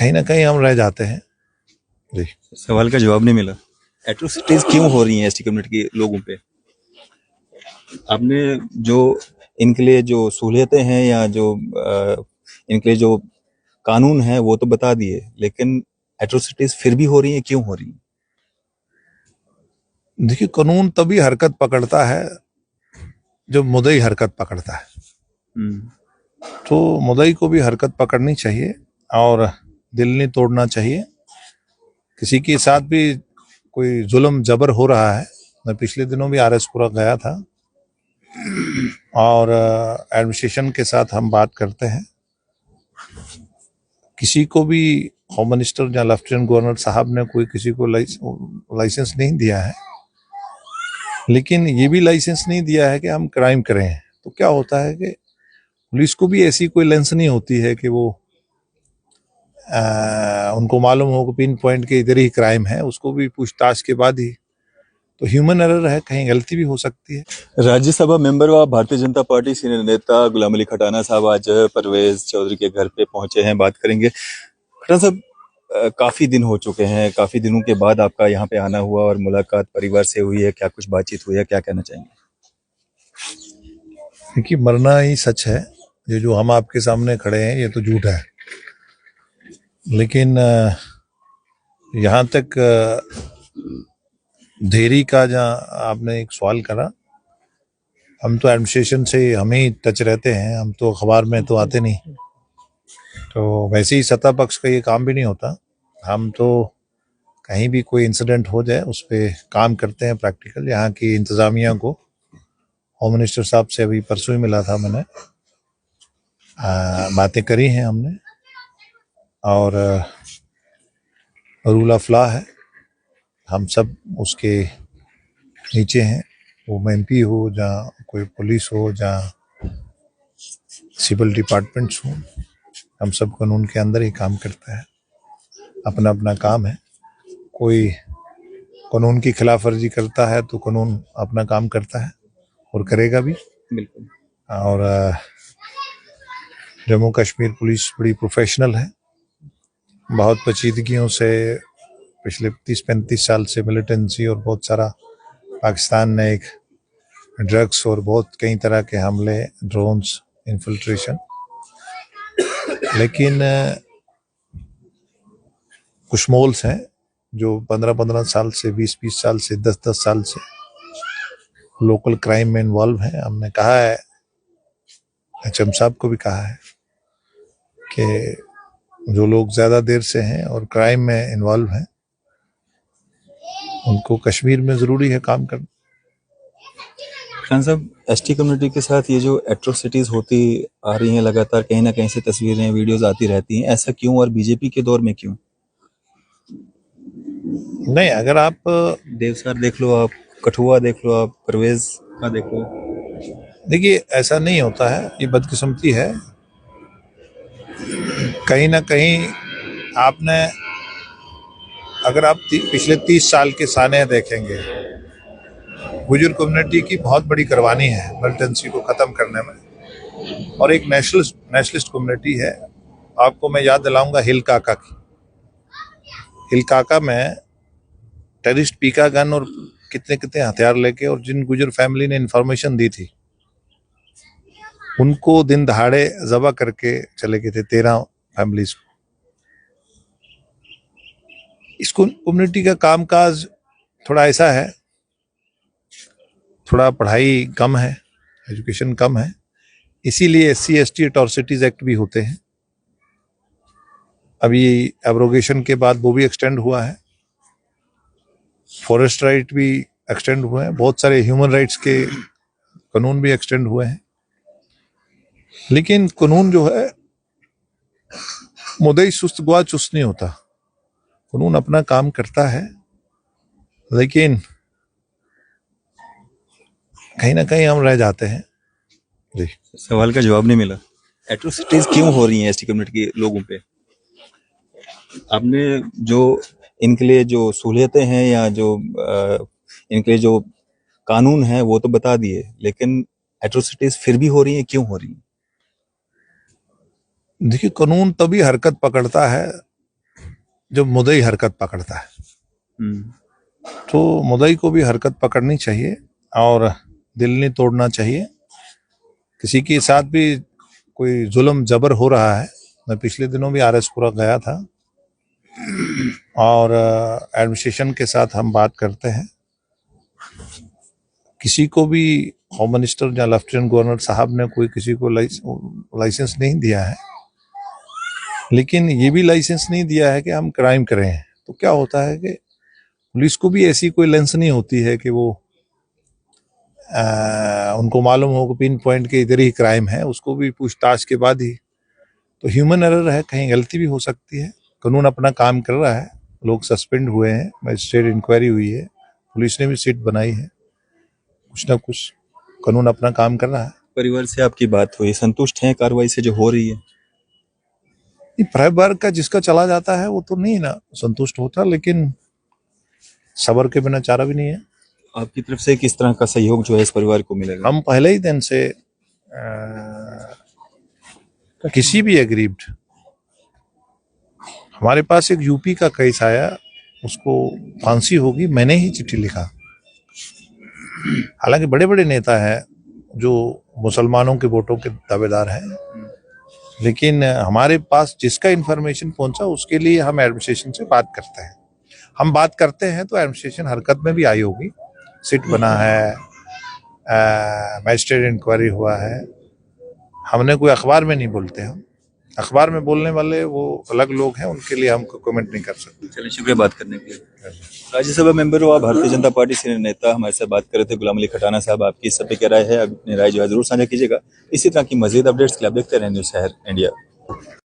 कहीं ना कहीं हम रह जाते हैं जी। सवाल का जवाब नहीं मिला। एट्रोसिटीज क्यों हो रही हैं एसटी कम्युनिटी के लोगों पे? आपने जो इनके लिए जो सहूलियतें हैं या जो इनके लिए जो कानून है वो तो बता दिए, लेकिन एट्रोसिटीज फिर भी हो रही हैं, क्यों हो रही हैं? देखिए, कानून तभी हरकत पकड़ता है जब मुद्दई हरकत पकड़ता है। तो मुद्दई को भी हरकत पकड़नी चाहिए और दिल नहीं तोड़ना चाहिए। किसी के साथ भी कोई जुल्म जबर हो रहा है, मैं पिछले दिनों भी आरएसपुरा गया था और एडमिनिस्ट्रेशन के साथ हम बात करते हैं। किसी को भी होम मिनिस्टर या लेफ्टिनेंट गवर्नर साहब ने कोई किसी को लाइसेंस नहीं दिया है, लेकिन ये भी लाइसेंस नहीं दिया है कि हम क्राइम करें। तो क्या होता है कि पुलिस को भी ऐसी कोई लेंस नहीं होती है कि वो उनको मालूम हो कि पिन पॉइंट के इधर ही क्राइम है, उसको भी पूछताछ के बाद ही। तो ह्यूमन एरर है, कहीं गलती भी हो सकती है। राज्यसभा मेंबर व भारतीय जनता पार्टी सीनियर नेता गुलाम अली खटाना साहब आज परवेज चौधरी के घर पे पहुंचे हैं। बात करेंगे। खटाना साहब, काफी दिन हो चुके हैं, काफी दिनों के बाद आपका यहाँ पे आना हुआ और मुलाकात परिवार से हुई है, क्या कुछ बातचीत हुई है, क्या कहना चाहेंगे? देखिए, मरना ही सच है। ये जो हम आपके सामने खड़े हैं ये तो झूठ है, लेकिन यहाँ तक देरी का जहाँ आपने एक सवाल करा, हम तो एडमिनिस्ट्रेशन से हम ही टच रहते हैं, हम तो अखबार में तो आते नहीं, तो वैसे ही सत्ता पक्ष का ये काम भी नहीं होता। हम तो कहीं भी कोई इंसिडेंट हो जाए उस पर काम करते हैं प्रैक्टिकल। यहाँ की इंतज़ामिया को, होम मिनिस्टर साहब से अभी परसों ही मिला था मैंने, बातें करी हैं हमने और रूल ऑफ लॉ है, हम सब उसके नीचे हैं। वो एमपी हो, जहाँ कोई पुलिस हो, जहाँ सिविल डिपार्टमेंट्स हो, हम सब कानून के अंदर ही काम करता है। अपना अपना काम है। कोई कानून की खिलाफ वर्जी करता है तो कानून अपना काम करता है और करेगा भी। बिल्कुल। और जम्मू कश्मीर पुलिस बड़ी प्रोफेशनल है, बहुत पेचीदगियों से पिछले 30-35 साल से मिलिटेंसी और बहुत सारा पाकिस्तान ने एक ड्रग्स और बहुत कई तरह के हमले, ड्रोन्स, इन्फिल्ट्रेशन, लेकिन कुछ मोल्स हैं जो 15-15 साल से, 20-20 साल से, 10-10 साल से लोकल क्राइम में इन्वॉल्व हैं। हमने कहा है, एचएम साहब को भी कहा है कि जो लोग ज़्यादा देर से हैं और क्राइम में इन्वॉल्व हैं उनको कश्मीर में ज़रूरी है काम करना। खान साहब, एसटी कम्युनिटी के साथ ये जो एट्रोसिटीज होती आ रही हैं लगातार, कहीं ना कहीं से तस्वीरें, वीडियोस आती रहती हैं, ऐसा क्यों और बीजेपी के दौर में क्यों? नहीं, अगर आप देवसर देख लो, आप कठुआ देख लो, आप परवेज का देख लो। देखिए, ऐसा नहीं होता है, ये बदकिस्मती है। कहीं ना कहीं आपने, अगर आप पिछले 30 साल के साने देखेंगे, गुजर कम्युनिटी की बहुत बड़ी कुर्बानी है मिलिटेंसी को ख़त्म करने में, और एक नेशनलिस्ट कम्युनिटी है। आपको मैं याद दिलाऊंगा हिल काका की। हिल काका में टेररिस्ट पीका गन और कितने कितने हथियार लेके, और जिन गुजर फैमिली ने इंफॉर्मेशन दी थी उनको दिन दहाड़े जबा करके चले गए थे 13 फैमिलीज को। इस कम्युनिटी का कामकाज थोड़ा ऐसा है, थोड़ा पढ़ाई कम है, एजुकेशन कम है, इसीलिए SC/ST एट्रॉसिटीज एक्ट भी होते हैं। अभी एब्रोगेशन के बाद वो भी एक्सटेंड हुआ है, फॉरेस्ट राइट भी एक्सटेंड हुए हैं, बहुत सारे ह्यूमन राइट्स के कानून भी एक्सटेंड हुए हैं। लेकिन कानून जो है मुद्दई सुस्त गुआ चुस्त नहीं होता, कानून अपना काम करता है, लेकिन कहीं ना कहीं हम रह जाते हैं जी। सवाल का जवाब नहीं मिला। एट्रोसिटीज क्यों हो रही हैं एसटी कम्युनिटी के लोगों पे? आपने जो इनके लिए जो सहूलियतें हैं या जो इनके लिए जो कानून है वो तो बता दिए, लेकिन एट्रोसिटीज फिर भी हो रही हैं, क्यों हो रही हैं? देखिए, कानून तभी हरकत पकड़ता है जब मुद्दई हरकत पकड़ता है, तो मुद्दई को भी हरकत पकड़नी चाहिए और दिल नहीं तोड़ना चाहिए। किसी के साथ भी कोई जुल्म जबर हो रहा है, मैं पिछले दिनों भी आरएसपुरा गया था और एडमिनिस्ट्रेशन के साथ हम बात करते हैं। किसी को भी होम मिनिस्टर या लेफ्टिनेंट गवर्नर साहब ने कोई किसी को लाइसेंस नहीं दिया है, लेकिन ये भी लाइसेंस नहीं दिया है कि हम क्राइम करें। तो क्या होता है कि पुलिस को भी ऐसी कोई लेंस नहीं होती है कि वो उनको मालूम हो कि पिन पॉइंट के इधर ही क्राइम है, उसको भी पूछताछ के बाद ही। तो ह्यूमन एरर है, कहीं गलती भी हो सकती है। कानून अपना काम कर रहा है, लोग सस्पेंड हुए हैं, मजिस्ट्रेट इंक्वायरी हुई है, पुलिस ने भी सीट बनाई है, कुछ ना कुछ कानून अपना काम कर रहा है। परिवार से आपकी बात हुई, संतुष्ट हैं कार्रवाई से जो हो रही है? परिवार का जिसका चला जाता है वो तो नहीं ना संतुष्ट होता, लेकिन सब्र के बिना चारा भी नहीं है। आपकी तरफ से किस तरह का सहयोग जो है इस परिवार को मिलेगा? हम पहले ही दिन से किसी भी एग्रीव्ड, हमारे पास एक यूपी का केस आया, उसको फांसी होगी, मैंने ही चिट्ठी लिखा। हालांकि बड़े बड़े नेता हैं जो मुसलमानों के वोटों के दावेदार हैं, लेकिन हमारे पास जिसका इंफॉर्मेशन पहुंचा उसके लिए हम एडमिनिस्ट्रेशन से बात करते हैं। हम बात करते हैं तो एडमिनिस्ट्रेशन हरकत में भी आई होगी, सिट बना है, मजिस्ट्रेट इंक्वायरी हुआ है। हमने कोई अखबार में नहीं बोलते, हम अखबार में बोलने वाले वो अलग लोग हैं, उनके लिए हम कमेंट नहीं कर सकते। चलिए, शुक्रिया बात करने के लिए। राज्यसभा मेंबर हो आप, भारतीय जनता पार्टी सीनियर नेता, हमारे साथ बात कर रहे थे गुलाम अली खटाना साहब। आपकी इस सब पे क्या राय है? अपनी राय जो है जरूर साझा कीजिएगा। इसी तरह की मजीद अपडेट्स के लिए आप देखते रहें न्यूज़ शहर इंडिया।